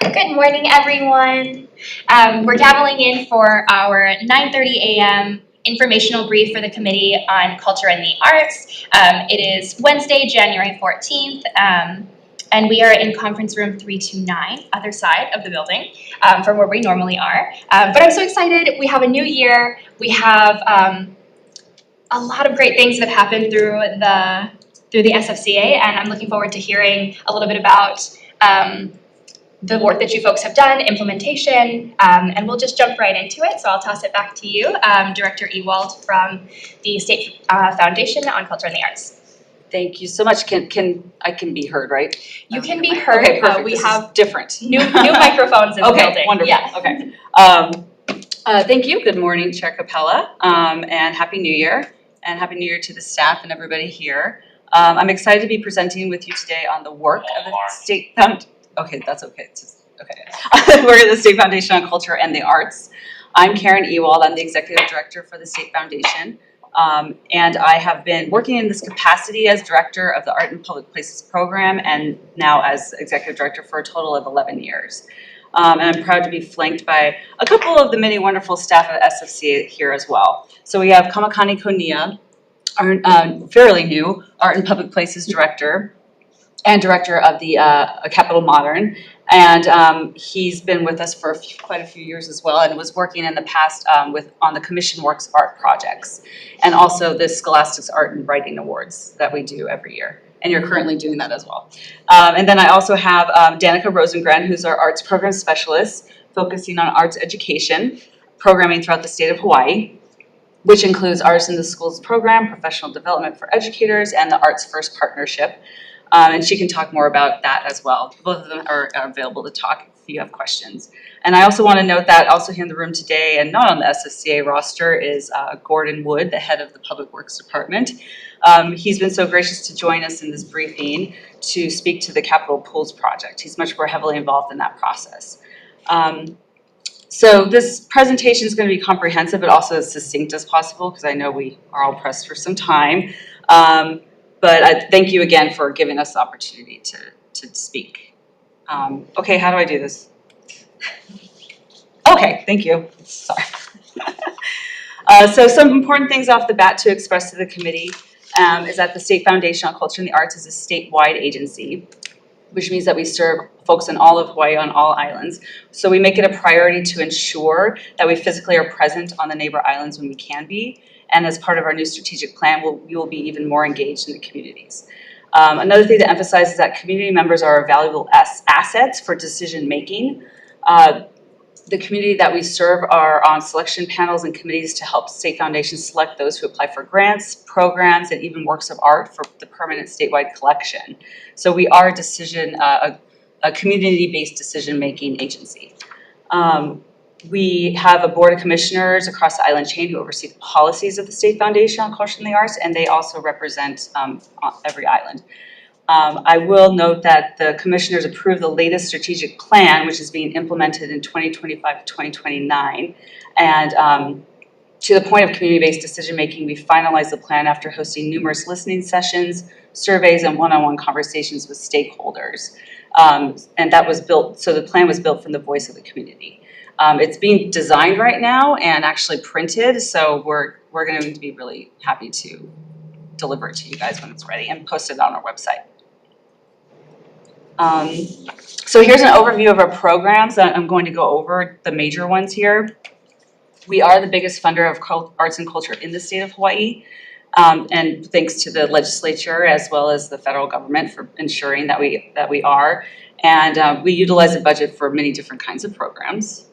Good morning, everyone. We're dabbling in for our 9:30 a.m. informational brief for the Committee on Culture and the Arts. It is Wednesday, January 14th, and we are in conference room 329, other side of the building, from where we normally are. But I'm so excited. We have a new year. We have a lot of great things that have happened through the SFCA, and I'm looking forward to hearing a little bit about the work that you folks have done, implementation, and we'll just jump right into it. So I'll toss it back to you, Director Ewald from the State Foundation on Culture and the Arts. Thank you so much. I can be heard, right? You can be heard. Okay, perfect. We this have is different. new microphones in the building. Okay, wonderful. Yeah. Okay. Thank you. Good morning, Chair Capella, and Happy New Year. And Happy New Year to the staff and everybody here. I'm excited to be presenting with you today on the work of the State Foundation. Okay, that's okay. We're at the State Foundation on Culture and the Arts. I'm Karen Ewald. I'm the Executive Director for the State Foundation. And I have been working in this capacity as Director of the Art and Public Places Program and now as Executive Director for a total of 11 years. And I'm proud to be flanked by a couple of the many wonderful staff at SFCA here as well. So we have Kamakani Konia, our fairly new Art and Public Places Director, and Director of the Capitol Modern, and he's been with us for quite a few years as well, and was working in the past on the Commission Works art projects, and also the Scholastics Art and Writing Awards that we do every year, and you're currently doing that as well. And then I also have Danica Rosengren, who's our Arts Program Specialist, focusing on arts education, programming throughout the state of Hawaii, which includes Artists in the Schools program, professional development for educators, and the Arts First Partnership. And she can talk more about that as well. Both of them are available to talk if you have questions. And I also want to note that also here in the room today and not on the SFCA roster is Gordon Wood, the head of the Public Works Department. He's been so gracious to join us in this briefing to speak to the Capital Pools project. He's much more heavily involved in that process. So this presentation is going to be comprehensive, but also as succinct as possible because I know we are all pressed for some time. But I thank you again for giving us the opportunity to speak. Okay, how do I do this? Okay, thank you. Sorry. So some important things off the bat to express to the committee is that the State Foundation on Culture and the Arts is a statewide agency, which means that we serve folks in all of Hawaii on all islands. So we make it a priority to ensure that we physically are present on the neighbor islands when we can be. And as part of our new strategic plan, we will be even more engaged in the communities. Another thing to emphasize is that community members are valuable assets for decision making. The community that we serve are on selection panels and committees to help State Foundation select those who apply for grants, programs, and even works of art for the permanent statewide collection. So we are a community-based decision-making agency. We have a board of commissioners across the island chain who oversee the policies of the State Foundation on Culture and the Arts, and they also represent every island. I will note that the commissioners approved the latest strategic plan, which is being implemented in 2025 to 2029. And to the point of community-based decision-making, we finalized the plan after hosting numerous listening sessions, surveys, and one-on-one conversations with stakeholders. And that was built, so the plan was built from the voice of the community. It's being designed right now and actually printed, so we're going to be really happy to deliver it to you guys when it's ready and post it on our website. So here's an overview of our programs. I'm going to go over the major ones here. We are the biggest funder of arts and culture in the state of Hawaii, and thanks to the legislature as well as the federal government for ensuring that we are. And we utilize a budget for many different kinds of programs.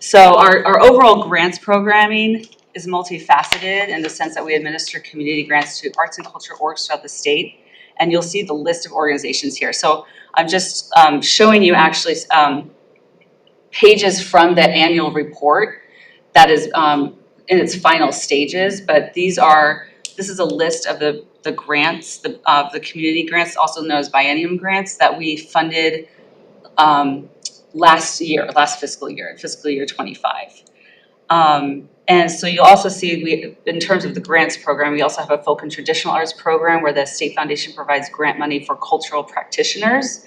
So our overall grants programming is multifaceted in the sense that we administer community grants to arts and culture orgs throughout the state. And you'll see the list of organizations here. So I'm just showing you actually pages from the annual report that is in its final stages. But this is a list of the grants, of the community grants, also known as biennium grants, that we funded last fiscal year 25. And so you'll also see, in terms of the grants program, we also have a folk and traditional arts program where the State Foundation provides grant money for cultural practitioners.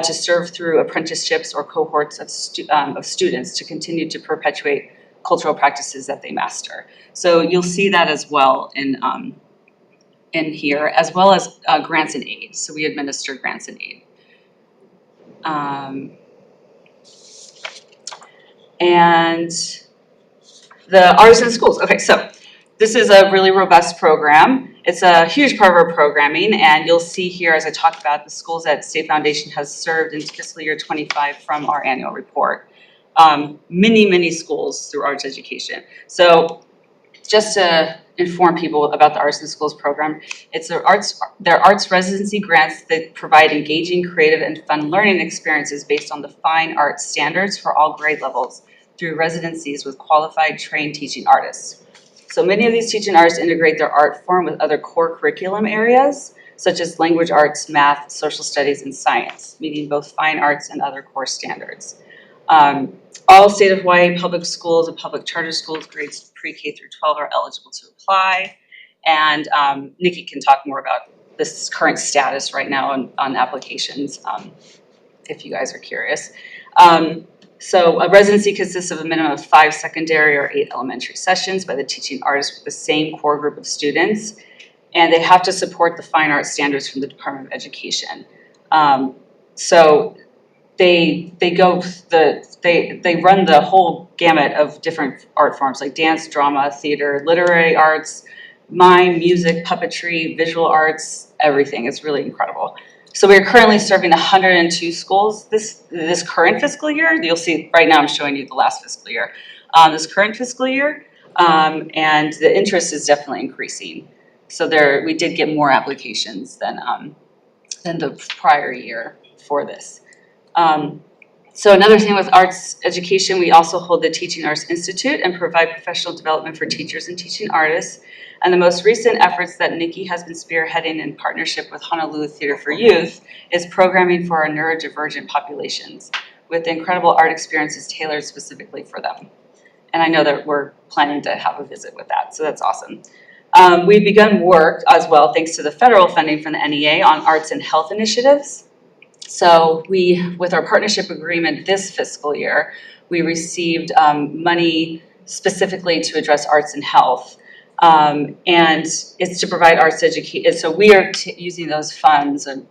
to serve through apprenticeships or cohorts of students to continue to perpetuate cultural practices that they master. So you'll see that as well in here, as well as grants and aid. So we administer grants and aid. And the artists in schools. Okay, so this is a really robust program. It's a huge part of our programming, and you'll see here as I talk about the schools that State Foundation has served in fiscal year 25 from our annual report. Many schools through arts education. So just to inform people about the Arts in Schools program, it's their arts residency grants that provide engaging, creative, and fun learning experiences based on the fine arts standards for all grade levels through residencies with qualified, trained teaching artists. So many of these teaching artists integrate their art form with other core curriculum areas, such as language arts, math, social studies, and science, meeting both fine arts and other core standards. All state of Hawaii public schools and public charter schools, grades pre-K through 12, are eligible to apply. And Nikki can talk more about this current status right now on applications, if you guys are curious. So a residency consists of a minimum of 5 secondary or 8 elementary sessions by the teaching artist with the same core group of students. And they have to support the fine arts standards from the Department of Education. So they run the whole gamut of different art forms like dance, drama, theater, literary arts, mime, music, puppetry, visual arts, everything. It's really incredible. So we are currently serving 102 schools this current fiscal year. You'll see right now I'm showing you the last fiscal year. This current fiscal year, and the interest is definitely increasing. So we did get more applications than the prior year for this. So another thing with arts education, we also hold the Teaching Arts Institute and provide professional development for teachers and teaching artists. And the most recent efforts that Nikki has been spearheading in partnership with Honolulu Theater for Youth is programming for our neurodivergent populations with incredible art experiences tailored specifically for them. And I know that we're planning to have a visit with that, so that's awesome. We've begun work as well, thanks to the federal funding from the NEA, on arts and health initiatives. So with our partnership agreement this fiscal year, we received money specifically to address arts and health. And it's to provide arts education. So we are using those funds, and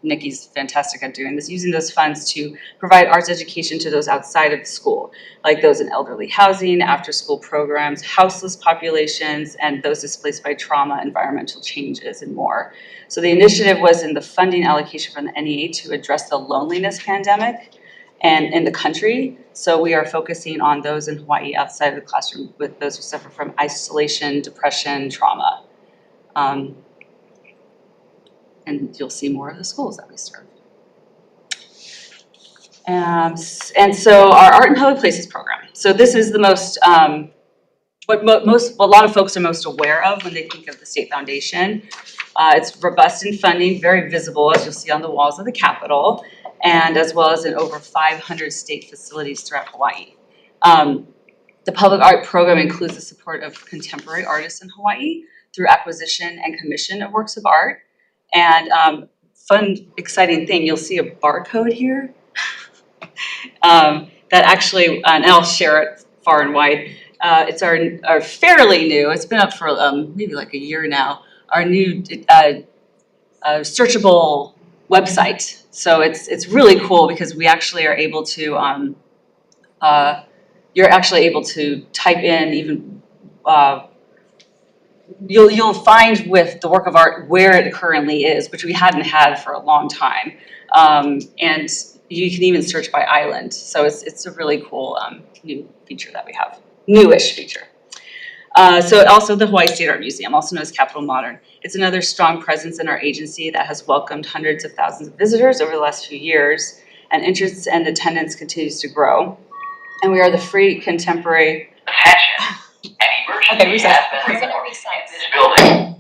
Nikki's fantastic at doing this, using those funds to provide arts education to those outside of the school, like those in elderly housing, after-school programs, houseless populations, and those displaced by trauma, environmental changes, and more. So the initiative was in the funding allocation from the NEA to address the loneliness pandemic and in the country. So we are focusing on those in Hawaii outside of the classroom with those who suffer from isolation, depression, trauma. And you'll see more of the schools that we serve. And so our Art in Public Places program. So this is the most, what a lot of folks are most aware of when they think of the State Foundation. It's robust in funding, very visible, as you'll see on the walls of the Capitol, and as well as in over 500 state facilities throughout Hawaii. The public art program includes the support of contemporary artists in Hawaii through acquisition and commission of works of art. And fun, exciting thing, you'll see a barcode here that actually, and I'll share it far and wide. It's our fairly new, it's been up for maybe like a year now, our new searchable website. So it's really cool because we actually are able to, you're actually able to type in even, you'll find with the work of art where it currently is, which we hadn't had for a long time. And you can even search by island. So it's a really cool new feature that we have, newish feature. So also the Hawaii State Art Museum, also known as Capitol Modern. It's another strong presence in our agency that has welcomed hundreds of thousands of visitors over the last few years, and interest and attendance continues to grow. And we are the free contemporary. Attention, an emergency has been reported in this building.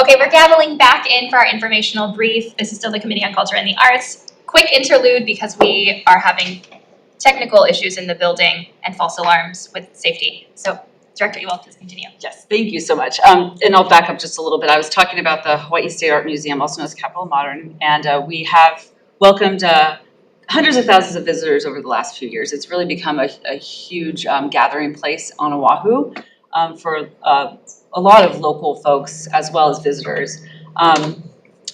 Okay, we're gaveling back in for our informational brief. This is still the Committee on Culture and the Arts. Quick interlude because we are having technical issues in the building and false alarms with safety. So Director Ewell, please continue. Yes, thank you so much. And I'll back up just a little bit. I was talking about the Hawaii State Art Museum, also known as Capitol Modern, and we have welcomed hundreds of thousands of visitors over the last few years. It's really become a huge gathering place on Oahu for a lot of local folks as well as visitors.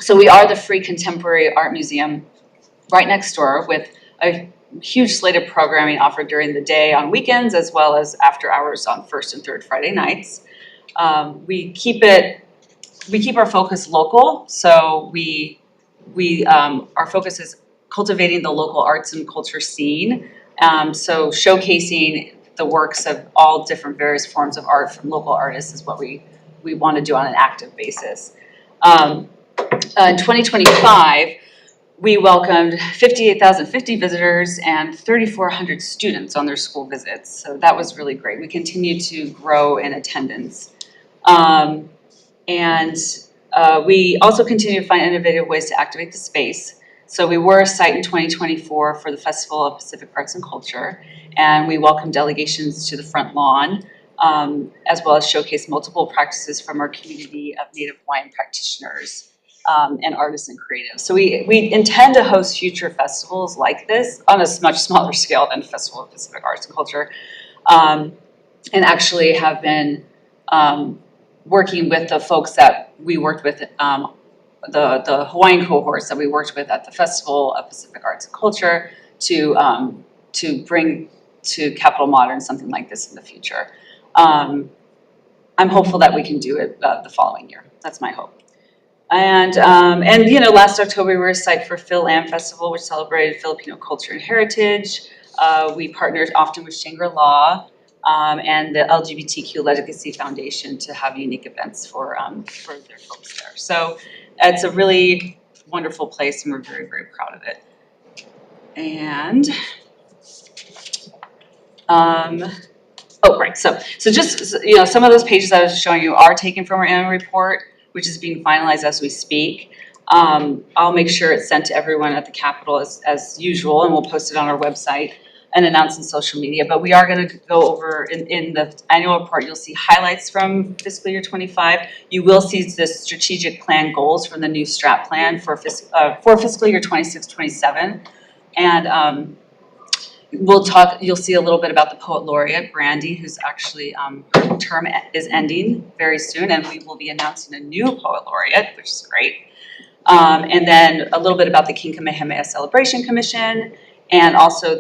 So we are the free contemporary art museum right next door with a huge slate of programming offered during the day on weekends as well as after hours on first and third Friday nights. We keep our focus local, so our focus is cultivating the local arts and culture scene. So showcasing the works of all different various forms of art from local artists is what we want to do on an active basis. In 2025, we welcomed 58,050 visitors and 3,400 students on their school visits. So that was really great. We continue to grow in attendance. We also continue to find innovative ways to activate the space. So we were a site in 2024 for the Festival of Pacific Arts and Culture, and we welcomed delegations to the front lawn, as well as showcased multiple practices from our community of Native Hawaiian practitioners and artists and creatives. So we intend to host future festivals like this on a much smaller scale than the Festival of Pacific Arts and Culture, and actually have been working with the folks that we worked with, the Hawaiian cohorts that we worked with at the Festival of Pacific Arts and Culture to bring to Capitol Modern something like this in the future. I'm hopeful that we can do it the following year. That's my hope. And last October we were a site for Phil Am Festival, which celebrated Filipino culture and heritage. We partnered often with Shangri-La and the LGBTQ Legacy Foundation to have unique events for their folks there. So it's a really wonderful place, and we're very, very proud of it. And so just some of those pages I was showing you are taken from our annual report, which is being finalized as we speak. I'll make sure it's sent to everyone at the Capitol as usual, and we'll post it on our website and announce in social media. But we are going to go over in the annual report. You'll see highlights from fiscal year 25. You will see the strategic plan goals from the new strat plan for fiscal year 26-27, and you'll see a little bit about the Poet Laureate, Brandy, who's actually, her term is ending very soon, and we will be announcing a new Poet Laureate, which is great. And then a little bit about the King Kamehameha Celebration Commission, and also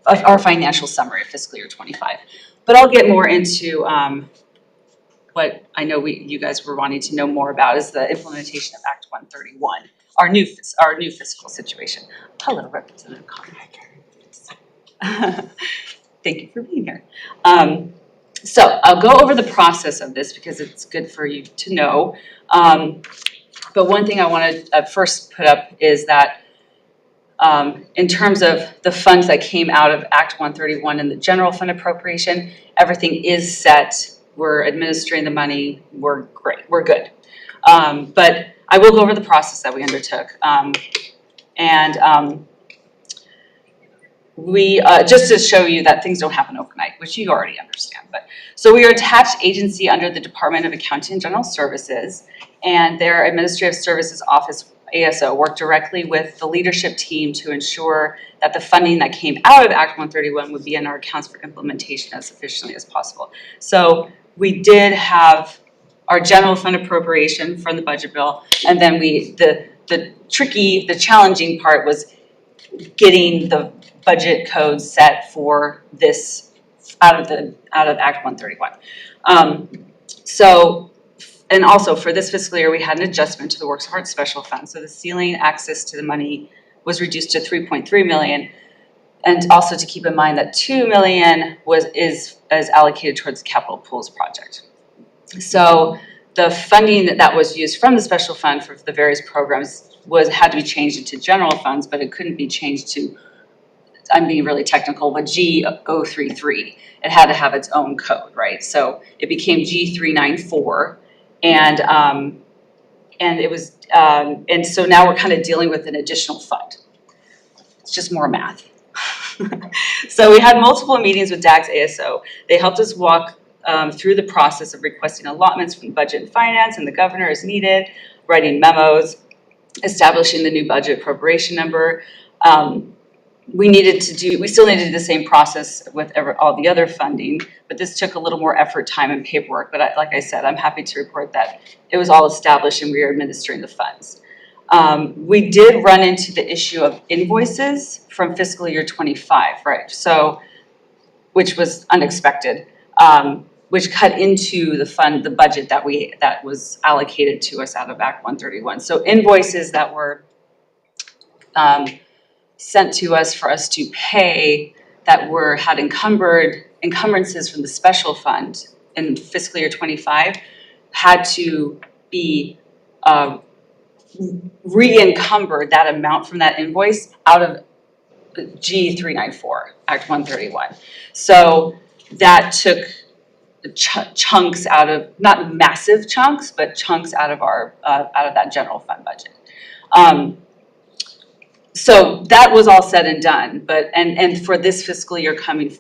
our financial summary of fiscal year 25. But I'll get more into what I know you guys were wanting to know more about is the implementation of Act 131, our new fiscal situation. Hello, Representative Connor. Thank you for being here. So I'll go over the process of this because it's good for you to know. But one thing I want to first put up is that in terms of the funds that came out of Act 131 and the general fund appropriation, everything is set. We're administering the money. We're great. We're good. But I will go over the process that we undertook. We just to show you that things don't happen overnight, which you already understand. But so we are attached agency under the Department of Accounting and General Services, and their Administrative Services Office, ASO, worked directly with the leadership team to ensure that the funding that came out of Act 131 would be in our accounts for implementation as efficiently as possible. So we did have our general fund appropriation from the budget bill, and then the challenging part was getting the budget code set for this out of Act 131. And also for this fiscal year, we had an adjustment to the Works of Art Special Fund. So the ceiling access to the money was reduced to $3.3 million. And also to keep in mind that $2 million is allocated towards the Capital Pools project. So the funding that was used from the special fund for the various programs had to be changed into general funds, but it couldn't be changed to, I'm being really technical, but G033. It had to have its own code, right? So it became G394, And it was, and so now we're kind of dealing with an additional fund. It's just more math. So we had multiple meetings with DAG's ASO. They helped us walk through the process of requesting allotments from budget and finance and the governor as needed, writing memos, establishing the new budget appropriation number. We still needed to do the same process with all the other funding, but this took a little more effort, time, and paperwork. But like I said, I'm happy to report that it was all established and we are administering the funds. We did run into the issue of invoices from fiscal year 25, right? So, which was unexpected, which cut into the budget that was allocated to us out of Act 131. So invoices that were sent to us for us to pay that had encumbrances from the special fund in fiscal year 25 had to be re-encumbered, that amount from that invoice, out of G394, Act 131. So that took chunks out of, not massive chunks, but chunks out of that general fund budget. So that was all said and done, but and for this fiscal year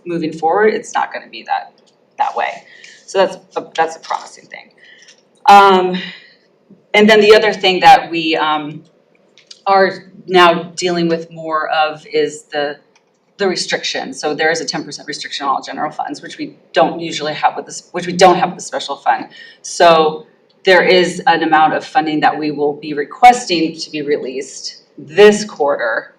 moving forward, it's not going to be that way. So that's a promising thing. And then the other thing that we are now dealing with more of is the restriction. So there is a 10% restriction on all general funds, which we don't usually have with this, which we don't have with the special fund. So there is an amount of funding that we will be requesting to be released this quarter.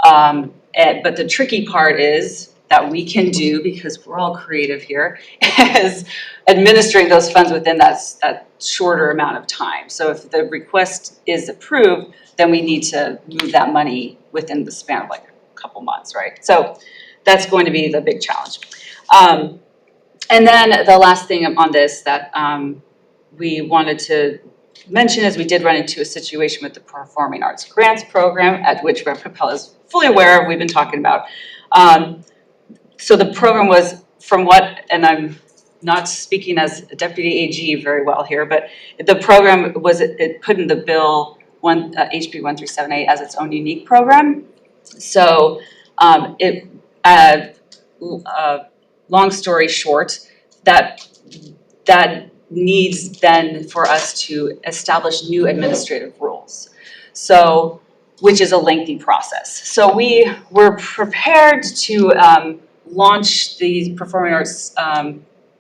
But the tricky part is that we can do, because we're all creative here, is administering those funds within that shorter amount of time. So if the request is approved, then we need to move that money within the span of like a couple months, right? So that's going to be the big challenge. And then the last thing on this that we wanted to mention is we did run into a situation with the Performing Arts Grants Program, at which Rep. Capella is fully aware of, we've been talking about. So the program was, from what, and I'm not speaking as a deputy AG very well here, but the program was, it put in the bill HB 1378 as its own unique program. So long story short, that needs then for us to establish new administrative rules. So, which is a lengthy process. So we were prepared to launch the Performing Arts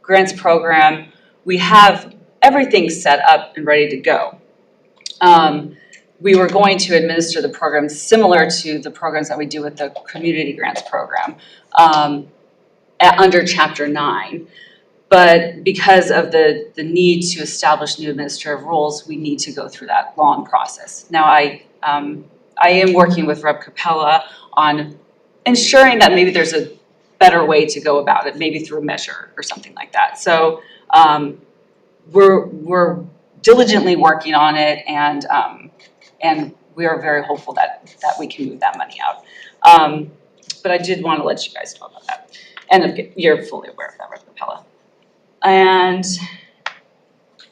Grants Program. We have everything set up and ready to go. We were going to administer the program similar to the programs that we do with the Community Grants Program under Chapter 9. But because of the need to establish new administrative rules, we need to go through that long process. Now, I am working with Rep. Capella on ensuring that maybe there's a better way to go about it, maybe through a measure or something like that. So we're diligently working on it, and we are very hopeful that we can move that money out. But I did want to let you guys know about that. And you're fully aware of that, Rep. Capella. And,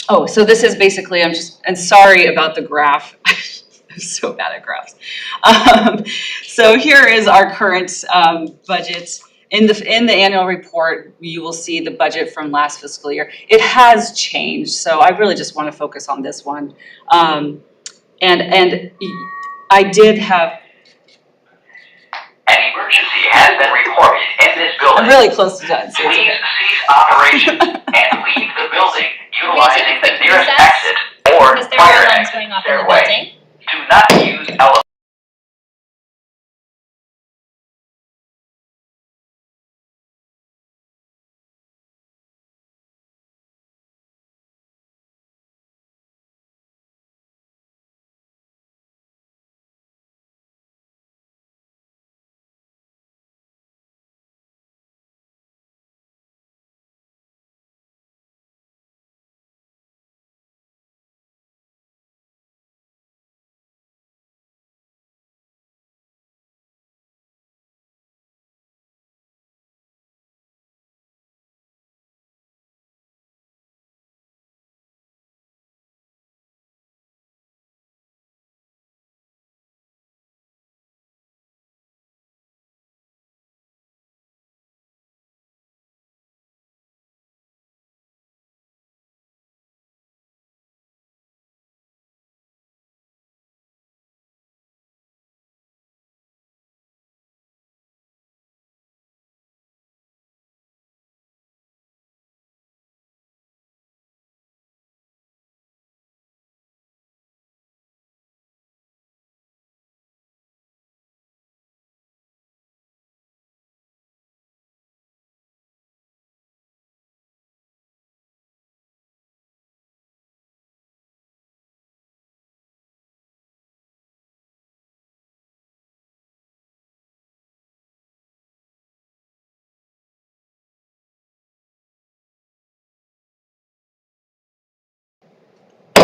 oh, so this is basically, and sorry about the graph. I'm so bad at graphs. So here is our current budget. In the annual report, you will see the budget from last fiscal year. It has changed, so I really just want to focus on this one. And I did have... An emergency has been reported in this building. I'm really close to done. So please cease operation and leave the building utilizing the nearest exit or fire exit stairway. Do not use elevators.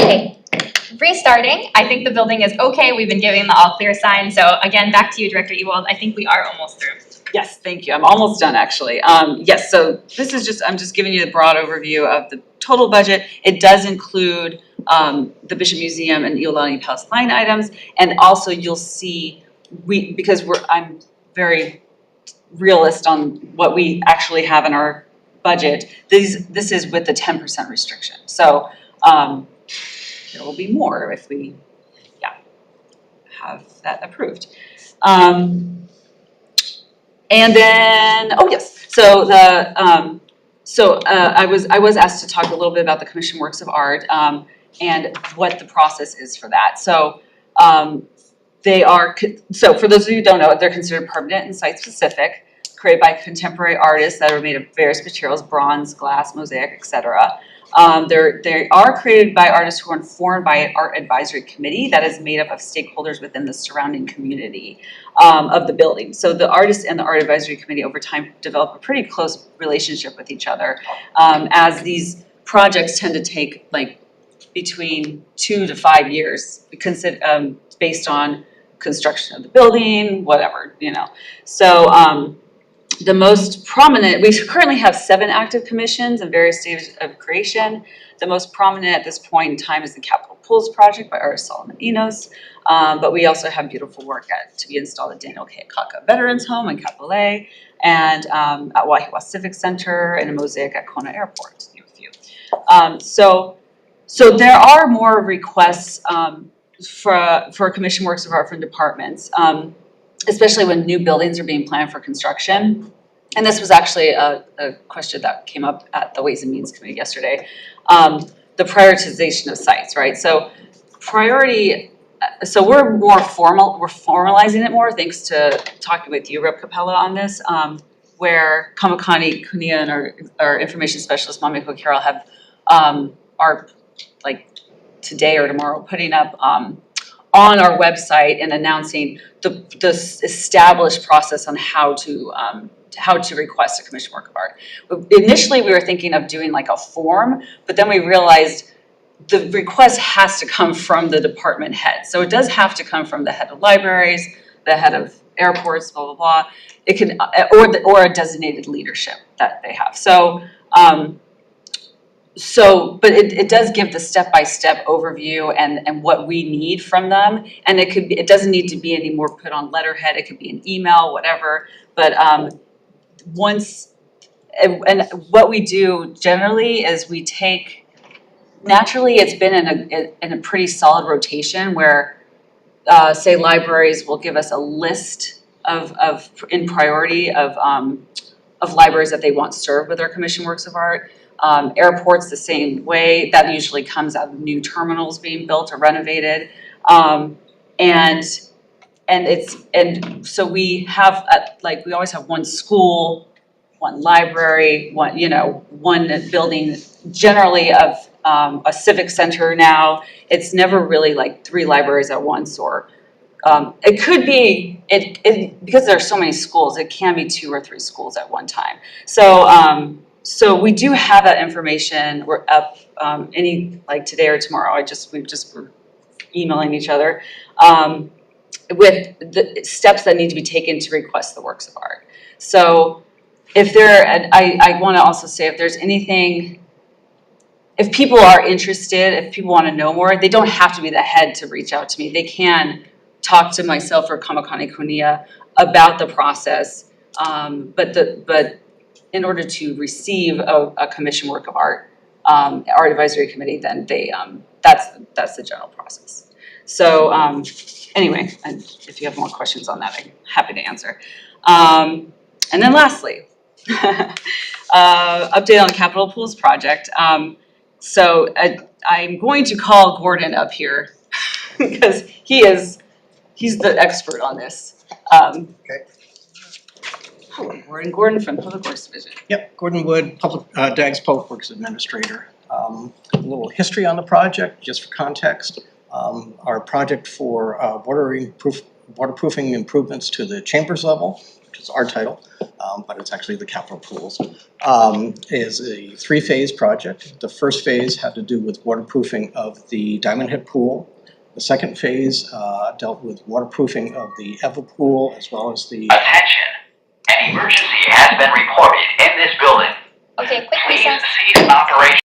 Okay, restarting. I think the building is okay. We've been giving the all clear sign. So again, back to you, Director Ewald. I think we are almost through. Yes, thank you. I'm almost done, actually. Yes, so this is I'm just giving you the broad overview of the total budget. It does include the Bishop Museum and Iolani Palace line items, and also you'll see I'm very realist on what we actually have in our budget. This is with the 10% restriction. So there will be more if we have that approved. And then, oh yes, so I was asked to talk a little bit about the Commission Works of Art and what the process is for that. So for those of you who don't know, they're considered permanent and site-specific, created by contemporary artists that are made of various materials, bronze, glass, mosaic, etc. They are created by artists who are informed by an art advisory committee that is made up of stakeholders within the surrounding community of the building. So the artists and the art advisory committee over time develop a pretty close relationship with each other, as these projects tend to take like between 2 to 5 years, based on construction of the building, whatever, So the most prominent, we currently have 7 active commissions in various stages of creation. The most prominent at this point in time is the Capitol Pools project by artist Solomon Enos. But we also have beautiful work to be installed at Daniel K. Kaka Veterans Home in Capital A, and at Wahiawa Civic Center, and a mosaic at Kona Airport, to name a few. So there are more requests for Commission Works of Art from departments. Especially when new buildings are being planned for construction. And this was actually a question that came up at the Ways and Means Committee yesterday. The prioritization of sites, right? So we're formalizing it more thanks to talking with you, Rep. Capella, on this, where Kamakani Kunia and our information specialist, Mamiko Carroll, are like today or tomorrow putting up on our website and announcing the established process on how to request a Commission Work of Art. Initially, we were thinking of doing like a form, but then we realized the request has to come from the department head. So it does have to come from the head of libraries, the head of airports, blah, blah, blah. It can, or a designated leadership that they have. But it does give the step-by-step overview and what we need from them. And it doesn't need to be any more put on letterhead. It could be an email, whatever. But and what we do generally is we take, naturally it's been in a pretty solid rotation where say libraries will give us a list of in priority of libraries that they want served with our Commission Works of Art. Airports the same way. That usually comes out of new terminals being built or renovated, and so we have we always have one school, one library, one building, generally of a civic center. Now it's never really like 3 libraries at once, or it could be because there are so many schools. It can be 2 or 3 schools at one time. So we do have that information. We're up today or tomorrow. We're emailing each other with the steps that need to be taken to request the works of art. So I want to also say if there's anything, if people are interested, if people want to know more, they don't have to be the head to reach out to me. They can talk to myself or Kamakani Kunia about the process. But in order to receive a Commission Work of Art, Art Advisory Committee, then that's the general process. So anyway, if you have more questions on that, I'm happy to answer. And then lastly, update on the Capitol Pools project. So I'm going to call Gordon up here because he's the expert on this. Okay. Hello, Gordon from Public Works Division. Yep, Gordon Wood, DAG's Public Works Administrator. A little history on the project, just for context. Our project for waterproofing improvements to the chambers level which is our title, but it's actually the capital pools, is a 3-phase project. The first phase had to do with waterproofing of the Diamond Head pool. The second phase dealt with waterproofing of the Eva pool as well as the... Attention! An emergency has been reported in this building. Okay, quick Please recess. cease operation.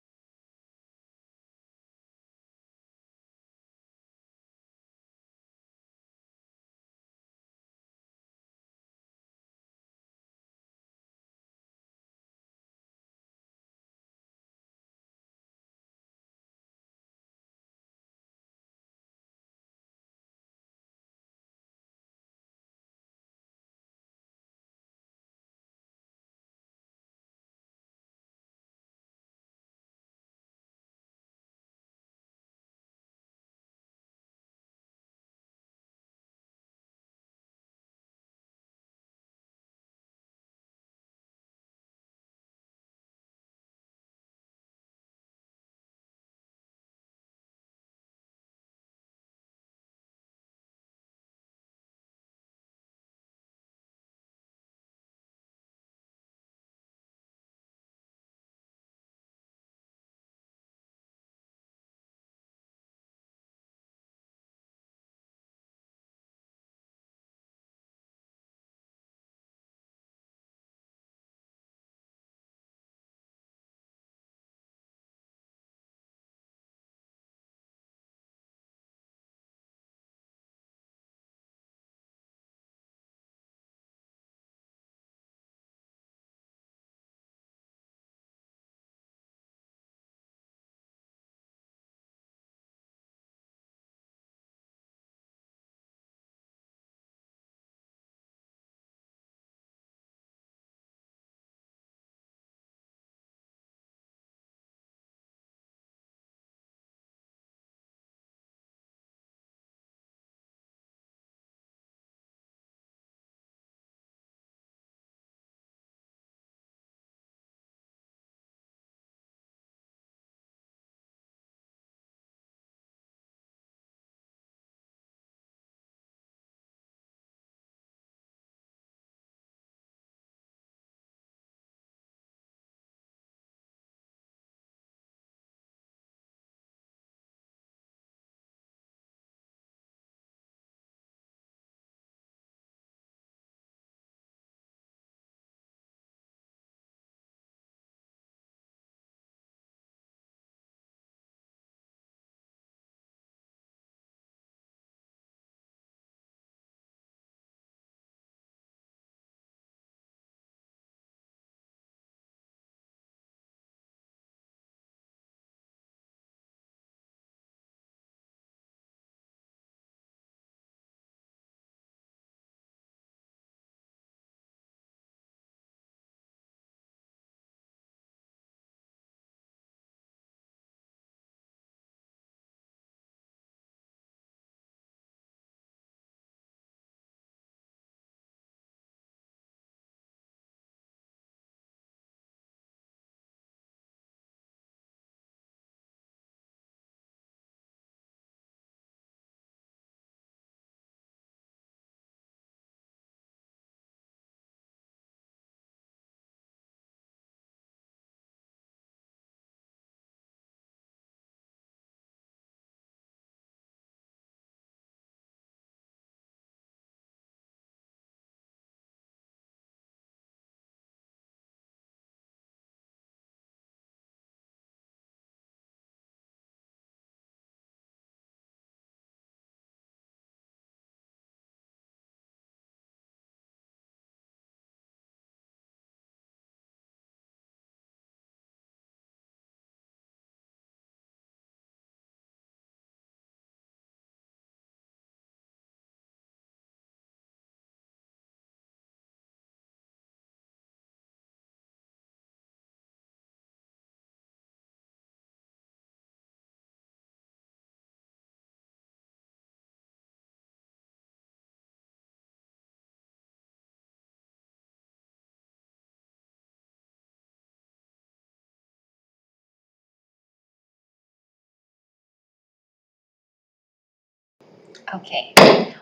Okay.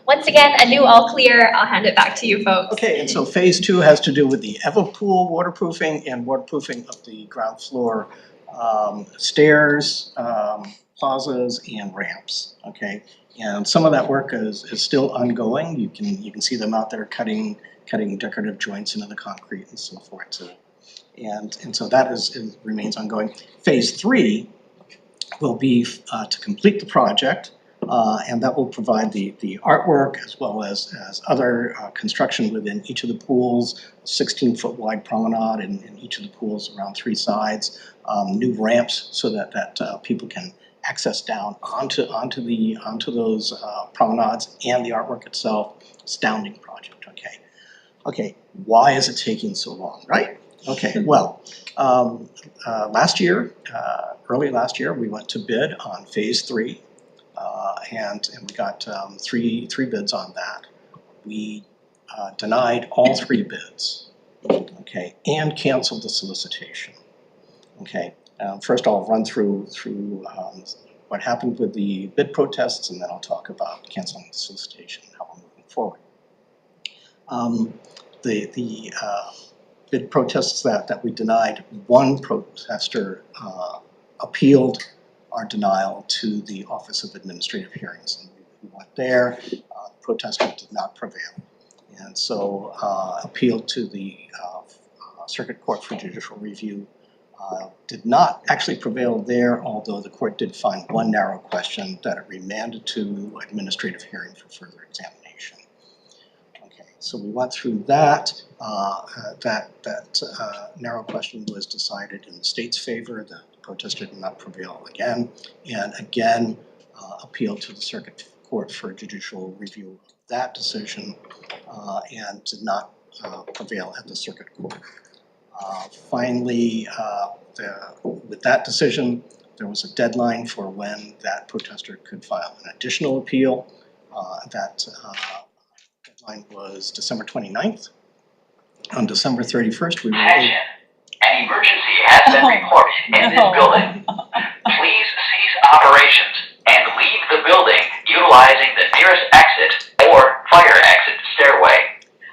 Once again, a new all clear. I'll hand it back to you folks. Okay, and so phase 2 has to do with the Eva pool waterproofing and waterproofing of the ground floor stairs, plazas, and ramps. Okay, and some of that work is still ongoing. You can see them out there cutting decorative joints into the concrete and so forth. So, and so that remains ongoing. Phase 3 will be to complete the project. And that will provide the artwork as well as other construction within each of the pools, 16-foot wide promenade in each of the pools around 3 sides, new ramps so that people can access down onto those promenades and the artwork itself. Astounding project. Okay. Why is it taking so long, right? Okay. Well, early last year, we went to bid on phase 3. And we got three bids on that. We denied all 3 bids, okay, and canceled the solicitation. Okay, first I'll run through what happened with the bid protests, and then I'll talk about canceling the solicitation and how we're moving forward. The bid protests that we denied, one protester appealed our denial to the Office of Administrative Hearings. And we went there, the protester did not prevail. And so appealed to the Circuit Court for Judicial Review, did not actually prevail there, although the court did find one narrow question that it remanded to administrative hearing for further examination. Okay, so we went through that. That narrow question was decided in the state's favor. The protester did not prevail again, and again appealed to the Circuit Court for Judicial Review of that decision, and did not prevail at the Circuit Court. Finally, with that decision, there was a deadline for when that protester could file an additional appeal. That deadline was December 29th. On December 31st, we were able... An emergency has been reported in this building. Please cease operations and leave the building utilizing the nearest exit or fire exit stairway.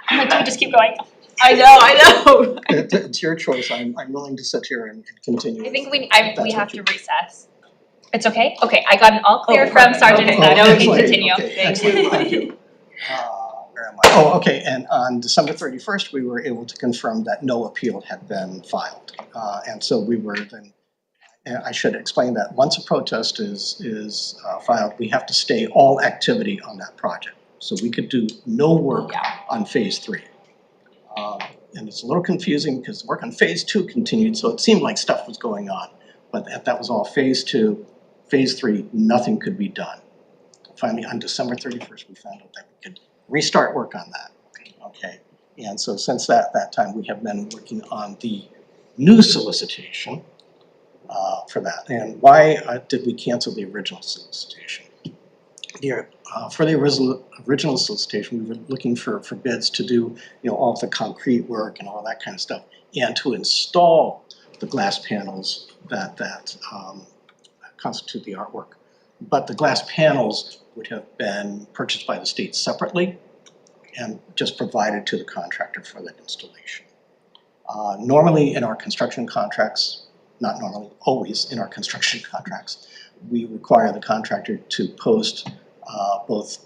I'm like, do we just keep going? I know. It's your choice. I'm willing to sit here and continue. I think we have to recess. It's okay? Okay, I got an all clear from Sergeant Okay. Stack. No, We can continue. Okay, Thank excellent. you. Thank you. Where am I? Oh, okay, and on December 31st, we were able to confirm that no appeal had been filed. And so we were then, and I should explain that once a protest is filed, we have to stay all activity on that project. So we could do no work on phase 3. And it's a little confusing because work on phase 2 continued, so it seemed like stuff was going on. But that was all phase 2. Phase 3, nothing could be done. Finally, on December 31st, we found out that we could restart work on that. Okay, and so since that time, we have been working on the new solicitation for that. And why did we cancel the original solicitation? For the original solicitation, we were looking for bids to do all of the concrete work and all that kind of stuff, and to install the glass panels that constitute the artwork. But the glass panels would have been purchased by the state separately and just provided to the contractor for that installation. Normally in our construction contracts, not normally, always in our construction contracts, we require the contractor to post both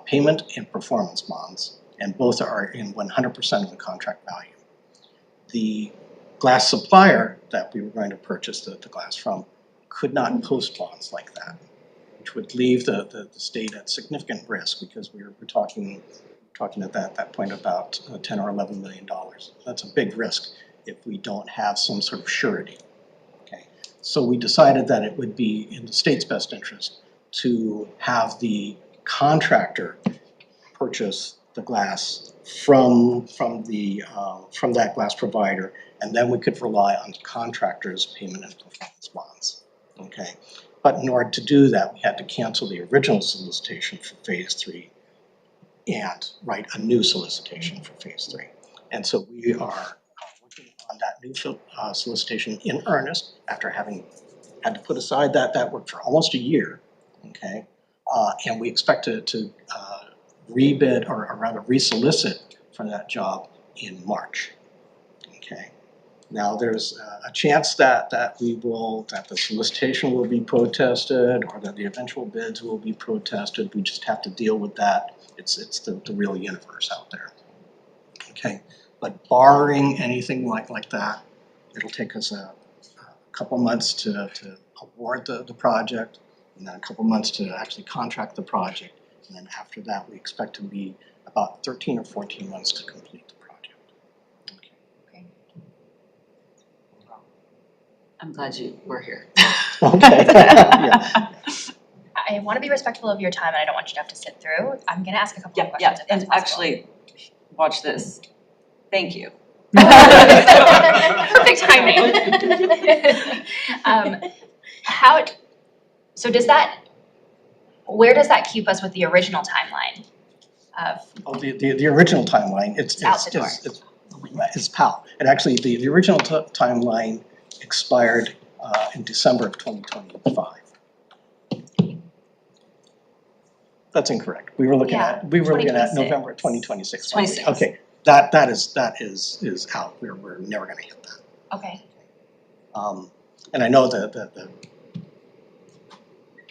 payment and performance bonds, and both are in 100% of the contract value. The glass supplier that we were going to purchase the glass from could not post bonds like that, which would leave the state at significant risk, because we were talking at that point about $10 or $11 million. That's a big risk if we don't have some sort of surety. Okay, so we decided that it would be in the state's best interest to have the contractor purchase the glass from that glass provider, and then we could rely on the contractor's payment and performance bonds. Okay, but in order to do that, we had to cancel the original solicitation for phase 3 and write a new solicitation for phase 3. And so we are working on that new solicitation in earnest after having had to put aside that work for almost a year. Okay, And we expect to rebid or rather resolicit for that job in March. Okay. Now there's a chance that that the solicitation will be protested or that the eventual bids will be protested. We just have to deal with that. It's the real universe out there. Okay. But barring anything like that, it'll take us a couple months to award the project, and then a couple months to actually contract the project. And then after that, we expect to be about 13 or 14 months to complete the project. Okay. I'm glad you were here. Okay. Yeah. I want to be respectful of your time and I don't want you to have to sit through. I'm going to ask a couple of Yeah, questions if that's and possible. actually, watch this. Thank you. Perfect timing. So where does that keep us with the original timeline of? Oh, the original timeline, it's out the door. it's PAL. And actually, the original timeline expired in December of 2025. That's incorrect. We were looking at 2026. November 2026. 26. Okay, that is out. We're never going to hit that. Okay. And I know that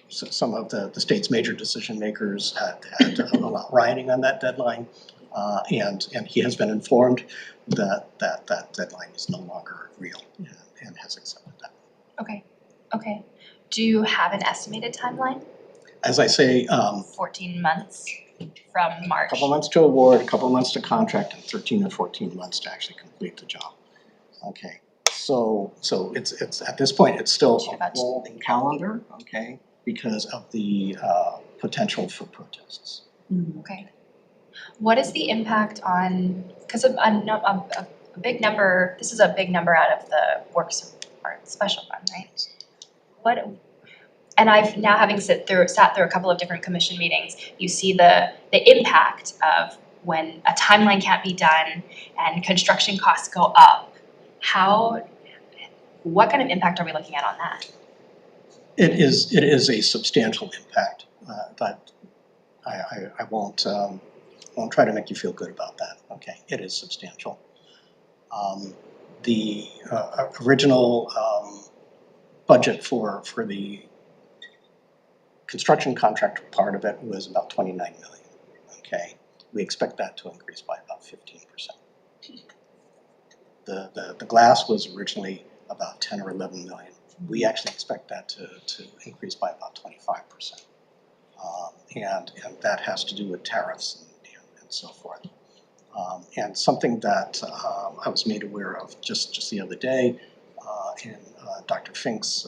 some of the state's major decision makers had a lot riding on that deadline, and he has been informed that deadline is no longer real and has accepted that. Okay. Do you have an estimated timeline? As I say, 14 months from March. a couple months to award, a couple months to contract, and 13 or 14 months to actually complete the job. Okay, so it's at this point it's still a rolling calendar, okay, because of the potential for protests. Okay. What is the impact on, because a big number, this is a big number out of the works part special fund, right? And I've now having sat through a couple of different commission meetings, you see the impact of when a timeline can't be done and construction costs go up. What kind of impact are we looking at on that? It is a substantial impact, but I won't try to make you feel good about that. Okay, it is substantial. The original budget for the construction contract part of it was about 29 million. Okay, we expect that to increase by about 15%. The glass was originally about 10 or 11 million. We actually expect that to increase by about 25%. And that has to do with tariffs and so forth. And something that I was made aware of just the other day in Dr. Fink's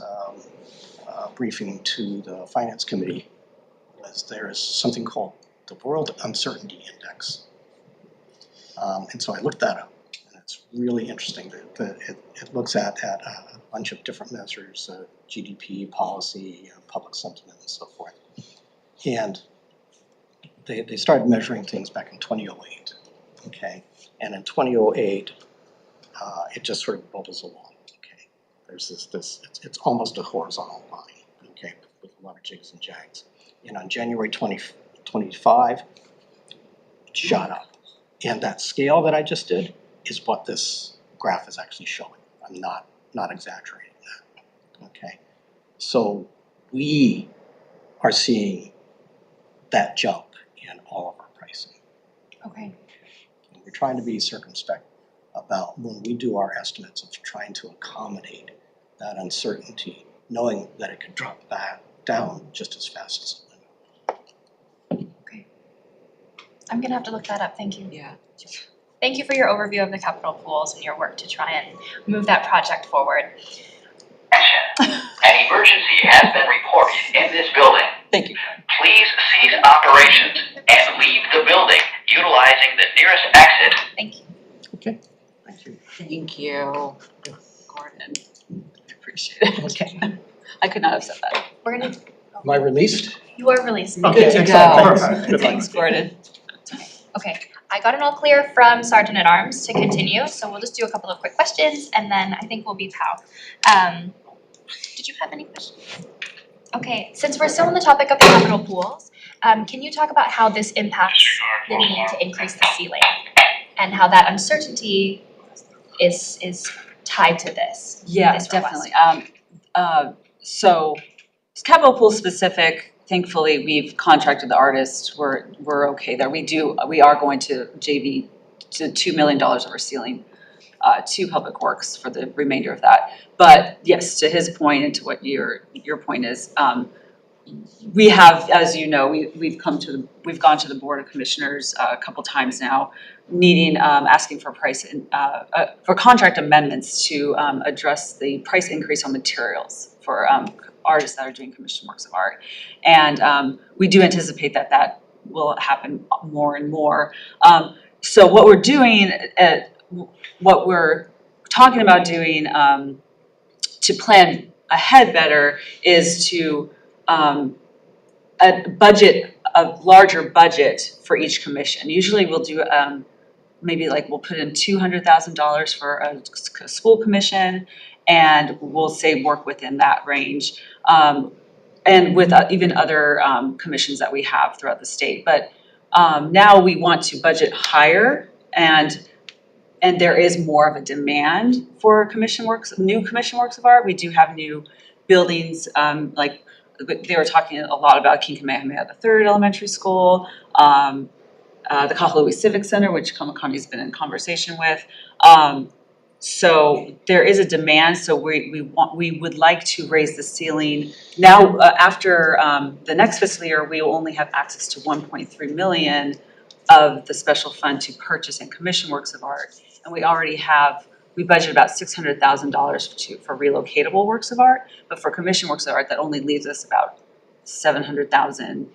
briefing to the Finance Committee was there is something called the World Uncertainty Index. And so I looked that up, and it's really interesting. It looks at a bunch of different measures, GDP, policy, public sentiment, and so forth. And they started measuring things back in 2008, okay? And in 2008, it just sort of bubbles along, okay? There's it's almost a horizontal line, okay, with a lot of jigs and jags. And on January 2025, it shot up. And that scale that I just did is what this graph is actually showing. I'm not exaggerating that, okay? So we are seeing that jump in all of our pricing. Okay. And we're trying to be circumspect about when we do our estimates of trying to accommodate that uncertainty, knowing that it could drop back down just as fast as it went. Okay. I'm gonna have to look that up, thank you. Yeah. Thank you for your overview of the capital pools and your work to try and move that project forward. Attention. An emergency has been reported in this building. Thank you. Please cease operations and leave the building utilizing the nearest exit. Thank you. Okay, thank you. Thank you, Gordon. I appreciate it. Okay. I could not have said that. We're gonna, Am I released? you are released. Okay, Good to excellent. go. Thanks. Good luck. Thanks, Gordon. Okay, I got an all clear from Sergeant at Arms to continue, so we'll just do a couple of quick questions and then I think we'll be POW. Did you have any questions? Okay, since we're still on the topic of capital pools, can you talk about how this impacts the need to increase the ceiling? And how that uncertainty is tied to this? Yeah, this request? definitely. So capital pool specific, thankfully, we've contracted the artist. We're okay there. We are going to JV to $2 million of our ceiling to Public Works for the remainder of that. But yes, to his point and to what your point is, we have, as you know, we've gone to the Board of Commissioners a couple times now, needing asking for for contract amendments to address the price increase on materials for artists that are doing commissioned works of art, and we do anticipate that will happen more and more. So what we're doing, what we're talking about doing to plan ahead better is to a larger budget for each commission. Usually we'll do maybe like we'll put in $200,000 for a school commission, and we'll say work within that range, and with even other commissions that we have throughout the state. But now we want to budget higher, and there is more of a demand for new commission works of art. We do have new buildings, like they were talking a lot about King Kamehameha III Elementary School, the Kahului Civic Center, which Kamakani's been in conversation with. So there is a demand. So we would like to raise the ceiling. Now, after the next fiscal year, we will only have access to 1.3 million of the special fund to purchase and commission works of art, and we budgeted about $600,000 for relocatable works of art, but for commission works of art, that only leaves us about $700,000.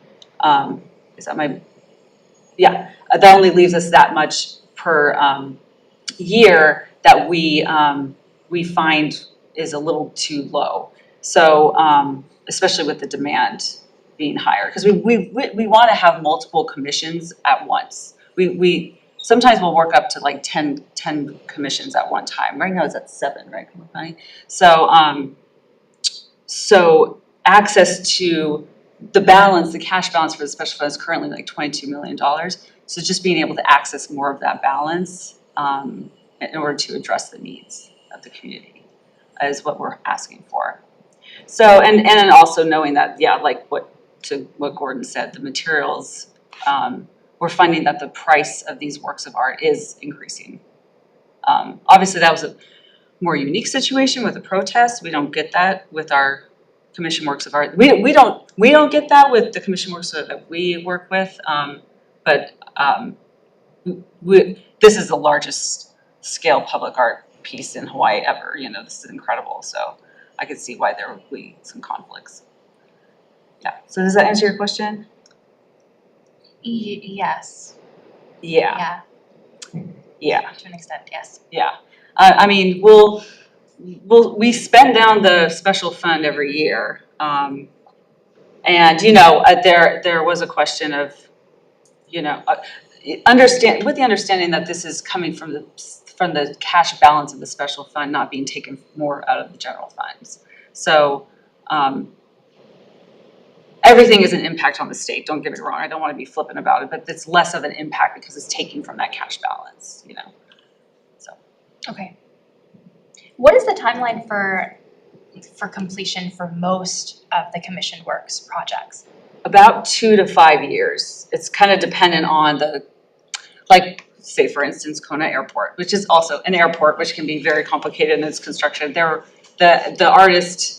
That only leaves us that much per year that we find is a little too low. So especially with the demand being higher, because we want to have multiple commissions at once. We sometimes we'll work up to like 10 commissions at one time. Right now it's at 7, right? So access to the cash balance for the special fund is currently like $22 million. So just being able to access more of that balance in order to address the needs of the community is what we're asking for. So, and then also knowing that, like what Gordon said, the materials, we're finding that the price of these works of art is increasing. Obviously, that was a more unique situation with the protest. We don't get that with our commission works of art. We don't get that with the commission works that we work with. But this is the largest scale public art piece in Hawaii ever. This is incredible. So I could see why there would be some conflicts. Yeah. So does that answer your question? Yes. Yeah. Yeah. To an extent, yes. Yeah. I mean, we spend down the special fund every year. And, there was a question of, with the understanding that this is coming from the cash balance of the special fund not being taken more out of the general funds. So, everything is an impact on the state, don't get me wrong, I don't want to be flippant about it, but it's less of an impact because it's taking from that cash balance, so. Okay. What is the timeline for completion for most of the commissioned works projects? About 2 to 5 years. It's kind of dependent on say for instance, Kona Airport, which is also an airport, which can be very complicated in its construction. The artist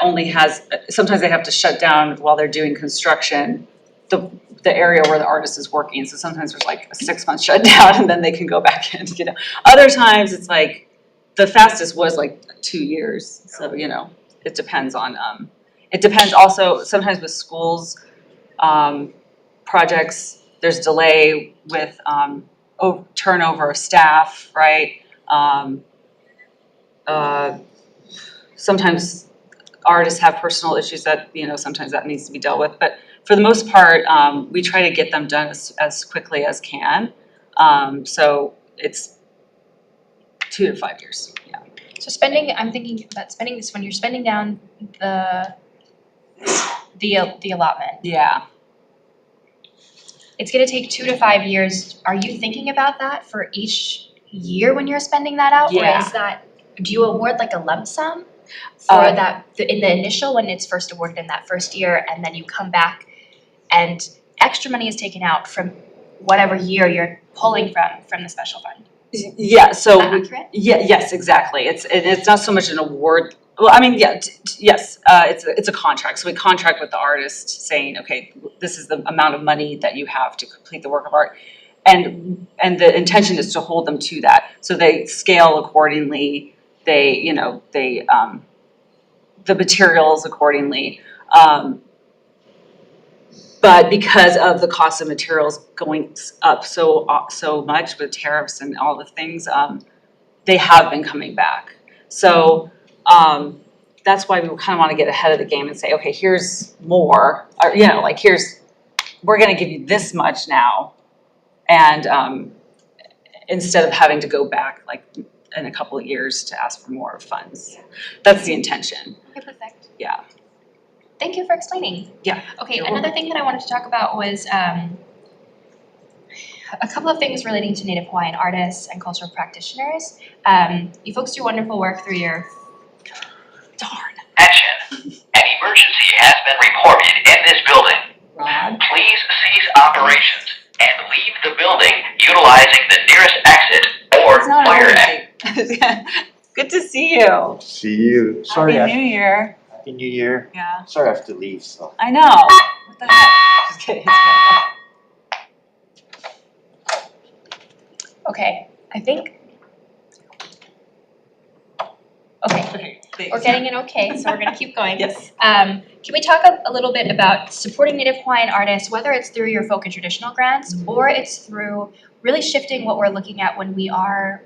only has, sometimes they have to shut down while they're doing construction, the area where the artist is working. So sometimes there's like a 6-month shutdown and then they can go back in, Other times it's like, the fastest was like 2 years. So, it depends on, it depends also, sometimes with schools, projects, there's delay with turnover of staff, right? Sometimes artists have personal issues that, sometimes that needs to be dealt with. But for the most part, we try to get them done as quickly as can. So it's 2 to 5 years, yeah. So I'm thinking about spending this when you're spending down the the allotment. Yeah. It's gonna take 2 to 5 years. Are you thinking about that for each year when you're spending that out? Yeah. Or is that, do you award like a lump sum for in the initial, when it's first awarded in that first year, and then you come back and extra money is taken out from whatever year you're pulling from the special fund? Yeah, Is so, that accurate? yes, exactly. It's not so much an award, well, I mean, yeah, yes, it's a contract. So we contract with the artist saying, okay, this is the amount of money that you have to complete the work of art. And the intention is to hold them to that. So they scale accordingly, the materials accordingly. But because of the cost of materials going up so much with tariffs and all the things, they have been coming back. So that's why we kind of want to get ahead of the game and say, okay, here's more, or, we're going to give you this much now, and instead of having to go back like in a couple of years to ask for more funds. That's the intention. Okay, perfect. Yeah. Thank you for explaining. Yeah. Okay, You're another welcome. thing that I wanted to talk about was a couple of things relating to Native Hawaiian artists and cultural practitioners. You folks do wonderful work through your Attention. An emergency has been reported in this building. Rod? Please cease operations and leave the building utilizing the nearest exit or It's not fire an exit. emergency. Good to see you. See you. Sorry, Happy New Year. Happy New Year. Yeah. Sorry I have to leave, so. I know. What the heck? Just kidding. Okay, I think. Okay, Okay. we're getting it okay, so we're gonna keep going. Yes. Can we talk a little bit about supporting Native Hawaiian artists, whether it's through your folk and traditional grants, or it's through really shifting what we're looking at when we are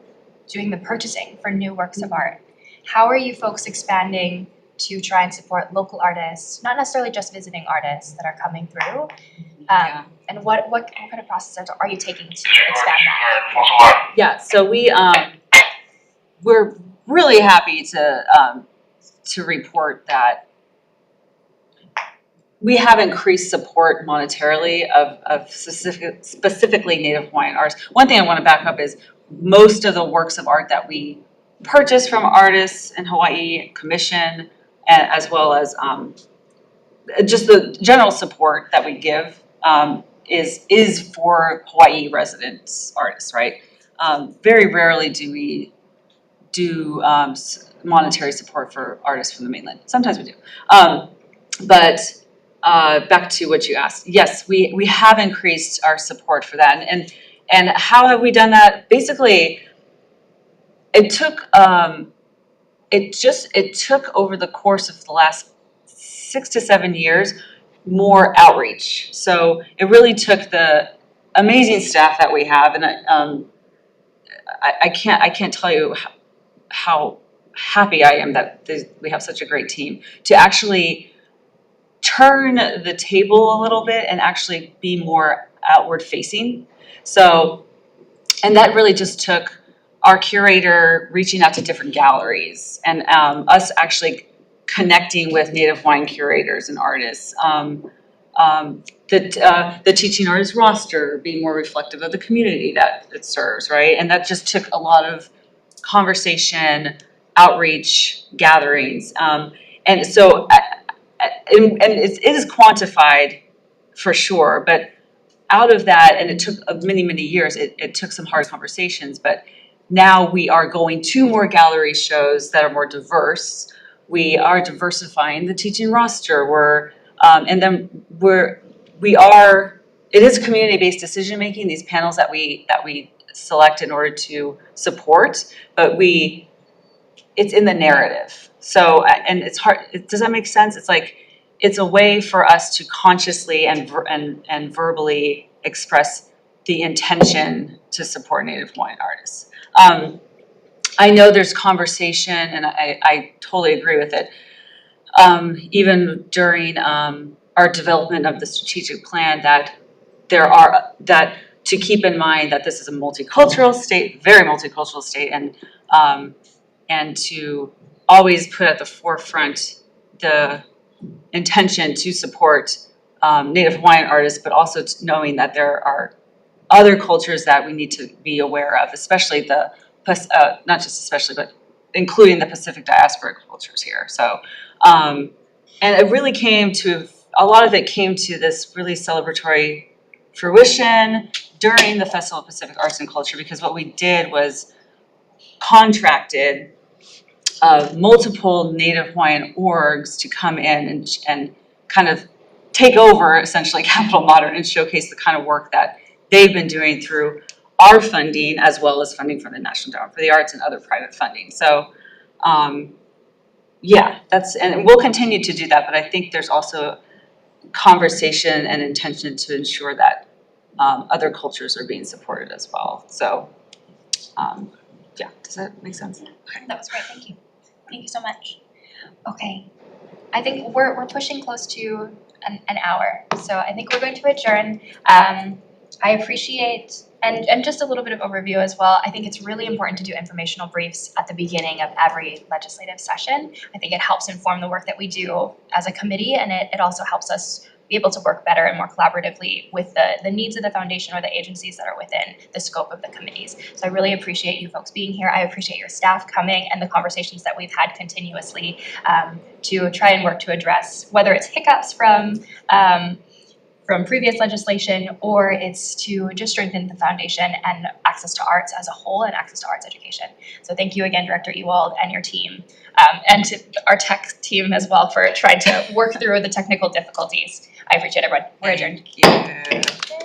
doing the purchasing for new works of art? How are you folks expanding to try and support local artists, not necessarily just visiting artists that are coming through? Yeah. And what kind of processes are you taking to expand that? Yeah, so we're really happy to report that we have increased support monetarily of specifically Native Hawaiian artists. One thing I want to back up is most of the works of art that we purchase from artists in Hawaii, commission, and as well as just the general support that we give is for Hawaii residents artists, right? Very rarely do we do monetary support for artists from the mainland. Sometimes we do. But back to what you asked. Yes, we have increased our support for that. And how have we done that? Basically, it took over the course of the last 6 to 7 years more outreach. So it really took the amazing staff that we have, and I can't tell you how happy I am that we have such a great team to actually turn the table a little bit and actually be more outward facing. So, and that really just took our curator reaching out to different galleries and us actually connecting with Native Hawaiian curators and artists. The teaching artist roster being more reflective of the community that it serves, right? And that just took a lot of conversation, outreach, gatherings. And so, and it is quantified for sure, but out of that, and it took many, many years, it took some hard conversations, but now we are going to more gallery shows that are more diverse. We are diversifying the teaching roster. It is community-based decision-making, these panels that we select in order to support, but it's in the narrative. So, and it's hard, does that make sense? It's like, it's a way for us to consciously and verbally express the intention to support Native Hawaiian artists. I know there's conversation, and I totally agree with it. Even during our development of the strategic plan, that to keep in mind that this is a multicultural state, very multicultural state, and to always put at the forefront intention to support Native Hawaiian artists, but also knowing that there are other cultures that we need to be aware of, especially not just especially, but including the Pacific diasporic cultures here. So, and it really a lot of it came to this really celebratory fruition during the Festival of Pacific Arts and Culture, because what we did was contracted multiple Native Hawaiian orgs to come in and kind of take over essentially Capital Modern and showcase the kind of work that they've been doing through our funding, as well as funding from the National Endowment for the Arts and other private funding. So yeah, and we'll continue to do that, but I think there's also conversation and intention to ensure that other cultures are being supported as well. So yeah, does that make sense? Okay, that was great, thank you. Thank you so much. Okay, I think we're pushing close to an hour, so I think we're going to adjourn. I appreciate, and just a little bit of overview as well, I think it's really important to do informational briefs at the beginning of every legislative session. I think it helps inform the work that we do as a committee, and it also helps us be able to work better and more collaboratively with the needs of the foundation or the agencies that are within the scope of the committees. So I really appreciate you folks being here. I appreciate your staff coming and the conversations that we've had continuously to try and work to address whether it's hiccups from previous legislation, or it's to just strengthen the foundation and access to arts as a whole and access to arts education. So thank you again, Director Ewald and your team, and to our tech team as well for trying to work through the technical difficulties. I appreciate everyone. We're adjourned. Thank you.